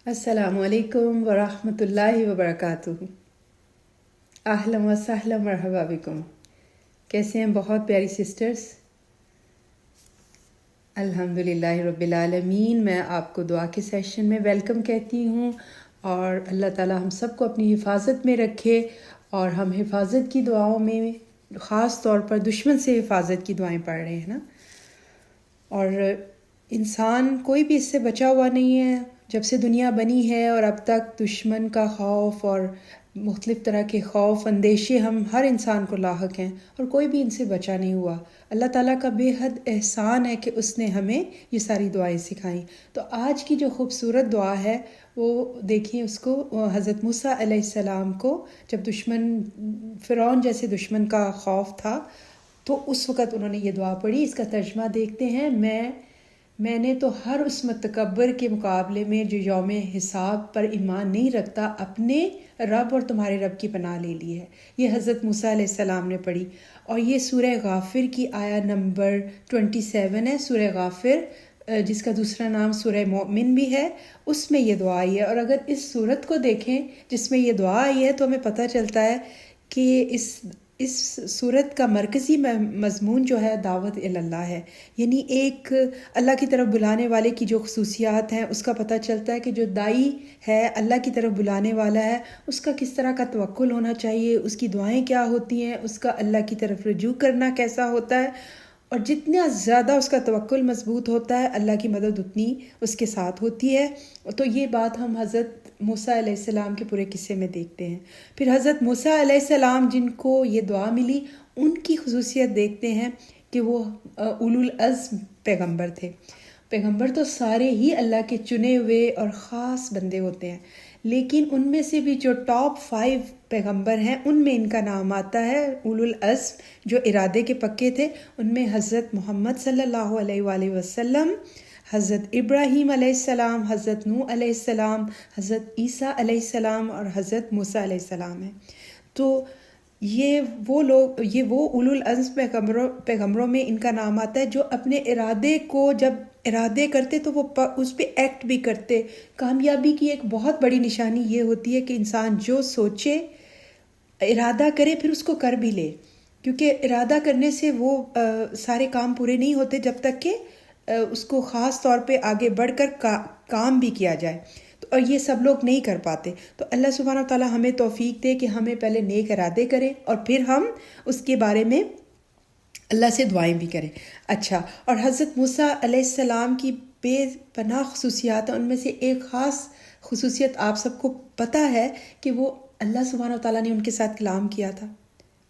السلام علیکم ورحمۃ اللہ وبرکاتہ۔ اہلا و سہلا مرحبا بکم۔ کیسے ہیں بہت پیاری سسٹرز؟ الحمدللہ رب العالمین۔ میں آپ کو دعا کے سیشن میں ویلکم کہتی ہوں، اور اللہ تعالی ہم سب کو اپنی حفاظت میں رکھے، اور ہم حفاظت کی دعاؤں میں خاص طور پر دشمن سے حفاظت کی دعائیں پڑھ رہے ہیں نا۔ اور انسان کوئی بھی اس سے بچا ہوا نہیں ہے، جب سے دنیا بنی ہے اور اب تک دشمن کا خوف اور مختلف طرح کے خوف اندیشے ہم ہر انسان کو لاحق ہیں، اور کوئی بھی ان سے بچا نہیں ہوا۔ اللہ تعالیٰ کا بے حد احسان ہے کہ اس نے ہمیں یہ ساری دعائیں سکھائیں۔ تو آج کی جو خوبصورت دعا ہے وہ دیکھیں، اس کو حضرت موسیٰ علیہ السلام کو جب فرعون جیسے دشمن کا خوف تھا تو اس وقت انہوں نے یہ دعا پڑھی۔ اس کا ترجمہ دیکھتے ہیں۔ میں نے تو ہر اس متکبر کے مقابلے میں جو یوم حساب پر ایمان نہیں رکھتا اپنے رب اور تمہارے رب کی پناہ لے لی ہے۔ یہ حضرت موسیٰ علیہ السلام نے پڑھی، اور یہ سورہ غافر کی آیا نمبر 27 ہے۔ سورہ غافر جس کا دوسرا نام سورہ مومن بھی ہے، اس میں یہ دعا آئی ہے۔ اور اگر اس صورت کو دیکھیں جس میں یہ دعا آئی ہے تو ہمیں پتہ چلتا ہے کہ اس صورت کا مرکزی مضمون جو ہے دعوت اللہ ہے، یعنی ایک اللہ کی طرف بلانے والے کی جو خصوصیات ہیں اس کا پتہ چلتا ہے کہ جو دائی ہے، اللہ کی طرف بلانے والا ہے، اس کا کس طرح کا توکل ہونا چاہیے، اس کی دعائیں کیا ہوتی ہیں، اس کا اللہ کی طرف رجوع کرنا کیسا ہوتا ہے، اور جتنا زیادہ اس کا توکل مضبوط ہوتا ہے اللہ کی مدد اتنی اس کے ساتھ ہوتی ہے۔ تو یہ بات ہم حضرت موسیٰ علیہ السلام کے پورے قصے میں دیکھتے ہیں۔ پھر حضرت موسیٰ علیہ السلام جن کو یہ دعا ملی، ان کی خصوصیت دیکھتے ہیں کہ وہ اولو العزم پیغمبر تھے۔ پیغمبر تو سارے ہی اللہ کے چنے ہوئے اور خاص بندے ہوتے ہیں، لیکن ان میں سے بھی جو ٹاپ 5 پیغمبر ہیں ان میں ان کا نام آتا ہے اولو العزم، جو ارادے کے پکے تھے۔ ان میں حضرت محمد صلی اللہ علیہ وآلہ وسلم، حضرت ابراہیم علیہ السلام، حضرت نوح علیہ السلام، حضرت عیسیٰ علیہ السلام اور حضرت موسیٰ علیہ السلام ہیں۔ تو یہ وہ اولو العزم پیغمبروں میں ان کا نام آتا ہے جو اپنے ارادے کو جب ارادے کرتے تو وہ اس پہ ایکٹ بھی کرتے۔ کامیابی کی ایک بہت بڑی نشانی یہ ہوتی ہے کہ انسان جو سوچے، ارادہ کرے، پھر اس کو کر بھی لے، کیونکہ ارادہ کرنے سے وہ سارے کام پورے نہیں ہوتے جب تک کہ اس کو خاص طور پہ آگے بڑھ کر کام بھی کیا جائے، اور یہ سب لوگ نہیں کر پاتے۔ تو اللہ سبحانہ و تعالیٰ ہمیں توفیق دے کہ ہمیں پہلے نیک ارادے کریں اور پھر ہم اس کے بارے میں اللہ سے دعائیں بھی کریں۔ اچھا، اور حضرت موسیٰ علیہ السلام کی بے پناہ خصوصیات ہیں، ان میں سے ایک خاص خصوصیت آپ سب کو پتہ ہے کہ وہ اللہ سبحانہ و تعالیٰ نے ان کے ساتھ کلام کیا تھا۔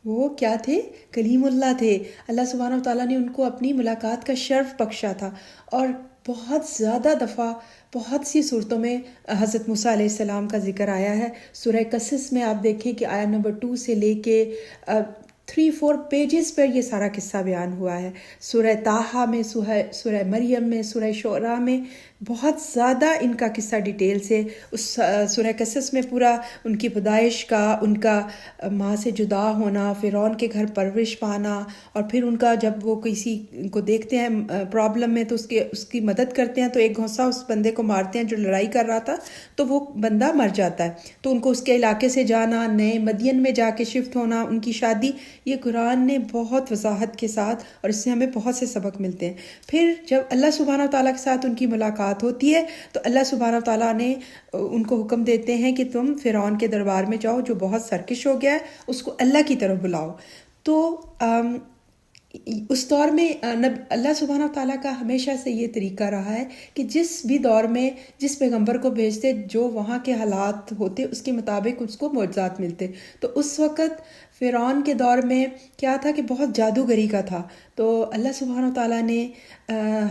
وہ کیا تھے؟ کلیم اللہ تھے۔ اللہ سبحانہ و تعالیٰ نے ان کو اپنی ملاقات کا شرف بخشا تھا، اور بہت زیادہ دفعہ بہت سی صورتوں میں حضرت موسیٰ علیہ السلام کا ذکر آیا ہے۔ سورہ قصص میں آپ دیکھیں کہ آیا نمبر 2 سے لے کے 3-4 پیجز پر یہ سارا قصہ بیان ہوا ہے۔ سورہ طٰہٰ میں، سورہ مریم میں، سورہ شعراء میں بہت زیادہ ان کا قصہ ڈیٹیل سے، اس سورہ قصص میں پورا ان کی پیدائش کا، ان کا ماں سے جدا ہونا، فرعون کے گھر پرورش پانا، اور پھر ان کا جب وہ کسی کو دیکھتے ہیں پرابلم میں تو اس کی مدد کرتے ہیں، تو ایک گھونسا اس بندے کو مارتے ہیں جو لڑائی کر رہا تھا، تو وہ بندہ مر جاتا ہے، تو ان کو اس کے علاقے سے جانا، نئے مدین میں جا کے شفٹ ہونا، ان کی شادی، یہ قرآن نے بہت وضاحت کے ساتھ، اور اس سے ہمیں بہت سے سبق ملتے ہیں۔ پھر جب اللہ سبحانہ و تعالیٰ کے ساتھ ان کی ملاقات ہوتی ہے تو اللہ سبحانہ و تعالیٰ نے ان کو حکم دیتے ہیں کہ تم فرعون کے دربار میں جاؤ جو بہت سرکش ہو گیا ہے، اس کو اللہ کی طرف بلاؤ۔ تو اس دور میں اللہ سبحانہ و تعالیٰ کا ہمیشہ سے یہ طریقہ رہا ہے کہ جس بھی دور میں جس پیغمبر کو بھیجتے، جو وہاں کے حالات ہوتے اس کے مطابق اس کو معجزات ملتے۔ تو اس وقت فرعون کے دور میں کیا تھا کہ بہت جادوگری کا تھا، تو اللہ سبحانہ و تعالیٰ نے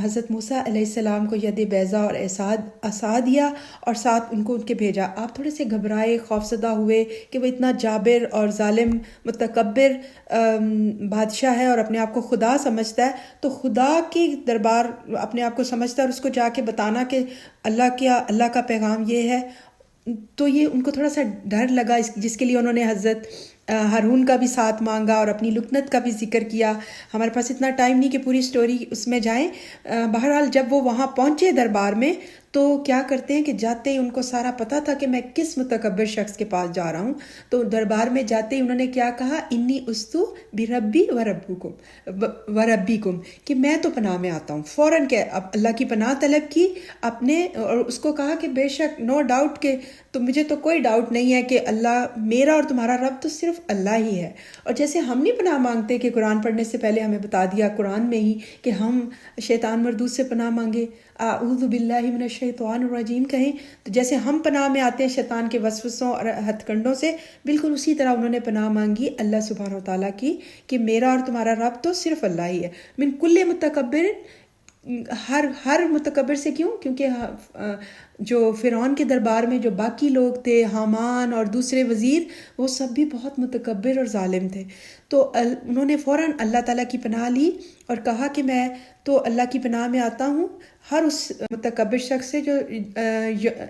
حضرت موسیٰ علیہ السلام کو ید بیضا اور عصا دیا، اور ساتھ ان کو بھیجا۔ آپ تھوڑے سے گھبرائے، خوفزدہ ہوئے کہ وہ اتنا جابر اور ظالم متکبر بادشاہ ہے اور اپنے آپ کو خدا سمجھتا ہے، تو خدا کے دربار اپنے آپ کو سمجھتا ہے اور اس کو جا کے بتانا کہ اللہ کا پیغام یہ ہے، تو یہ ان کو تھوڑا سا ڈر لگا، جس کے لیے انہوں نے حضرت ہارون کا بھی ساتھ مانگا اور اپنی لکنت کا بھی ذکر کیا۔ ہمارے پاس اتنا ٹائم نہیں کہ پوری سٹوری اس میں جائیں۔ بہرحال جب وہ وہاں پہنچے دربار میں تو کیا کرتے ہیں کہ جاتے ہی ان کو سارا پتہ تھا کہ میں کس متکبر شخص کے پاس جا رہا ہوں، تو دربار میں جاتے ہی انہوں نے کیا کہا، انی استو بربی و ربکم، کہ میں تو پناہ میں آتا ہوں. فوراً کہ اب اللہ کی پناہ طلب کی اپنے، اور اس کو کہا کہ بے شک نو ڈاؤٹ کہ تو مجھے تو کوئی ڈاؤٹ نہیں ہے کہ اللہ میرا اور تمہارا رب تو صرف اللہ ہی ہے. اور جیسے ہم نہیں پناہ مانگتے کہ قرآن پڑھنے سے پہلے ہمیں بتا دیا قرآن میں ہی کہ ہم شیطان مردود سے پناہ مانگے، اعوذ باللہ من الشیطان الرجیم کہیں، تو جیسے ہم پناہ میں آتے ہیں شیطان کے وسوسوں اور ہتھ کنڈوں سے، بالکل اسی طرح انہوں نے پناہ مانگی اللہ سبحانہ وتعالیٰ کی کہ میرا اور تمہارا رب تو صرف اللہ ہی ہے. من کل متکبر، ہر متکبر سے. کیوں؟ کیونکہ جو فرعون کے دربار میں جو باقی لوگ تھے، حامان اور دوسرے وزیر، وہ سب بھی بہت متکبر اور ظالم تھے. تو انہوں نے فوراً اللہ تعالیٰ کی پناہ لی اور کہا کہ میں تو اللہ کی پناہ میں آتا ہوں ہر اس متکبر شخص سے جو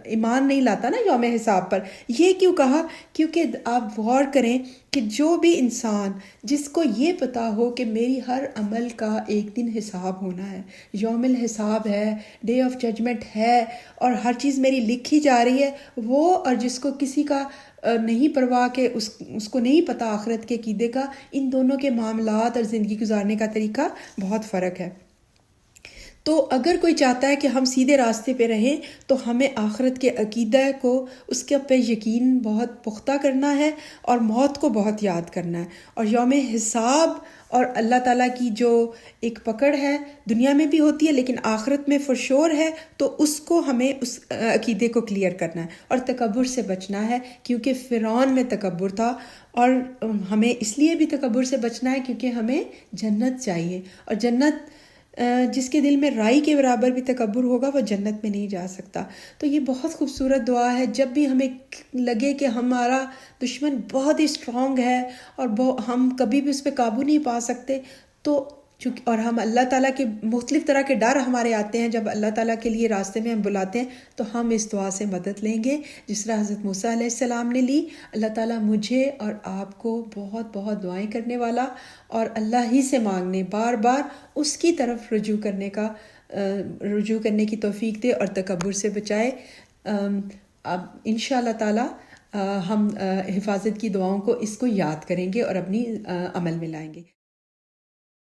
ایمان نہیں لاتا نا یوم حساب پر. یہ کیوں کہا؟ کیونکہ آپ غور کریں کہ جو بھی انسان جس کو یہ پتا ہو کہ میری ہر عمل کا ایک دن حساب ہونا ہے، یوم الحساب ہے، ڈے آف ججمنٹ ہے، اور ہر چیز میری لکھی جا رہی ہے، وہ اور جس کو کسی کا نہیں پرواہ کہ اس کو نہیں پتا آخرت کے عقیدے کا، ان دونوں کے معاملات اور زندگی گزارنے کا طریقہ بہت فرق ہے. تو اگر کوئی چاہتا ہے کہ ہم سیدھے راستے پہ رہیں تو ہمیں آخرت کے عقیدہ کو، اس کے پہ یقین بہت پختہ کرنا ہے اور موت کو بہت یاد کرنا ہے. اور یوم حساب اور اللہ تعالیٰ کی جو ایک پکڑ ہے دنیا میں بھی ہوتی ہے لیکن آخرت میں فرشور ہے، تو اس کو ہمیں اس عقیدے کو کلیئر کرنا ہے اور تکبر سے بچنا ہے، کیونکہ فرعون میں تکبر تھا. اور ہمیں اس لیے بھی تکبر سے بچنا ہے کیونکہ ہمیں جنت چاہیے، اور جنت جس کے دل میں رائی کے برابر بھی تکبر ہوگا وہ جنت میں نہیں جا سکتا. تو یہ بہت خوبصورت دعا ہے. جب بھی ہمیں لگے کہ ہمارا دشمن بہت ہی اسٹرانگ ہے اور ہم کبھی بھی اس پہ قابو نہیں پا سکتے، تو اور ہم اللہ تعالیٰ کے مختلف طرح کے ڈر ہمارے آتے ہیں جب اللہ تعالیٰ کے لیے راستے میں ہم بلاتے ہیں، تو ہم اس دعا سے مدد لیں گے جس طرح حضرت موسیٰ علیہ السلام نے لی. اللہ تعالیٰ مجھے اور آپ کو بہت بہت دعائیں کرنے والا اور اللہ ہی سے مانگنے، بار بار اس کی طرف رجوع کرنے کی توفیق دے اور تکبر سے بچائے. اب انشاءاللہ تعالیٰ ہم حفاظت کی دعاؤں کو اس کو یاد کریں گے اور اپنی عمل میں لائیں گے.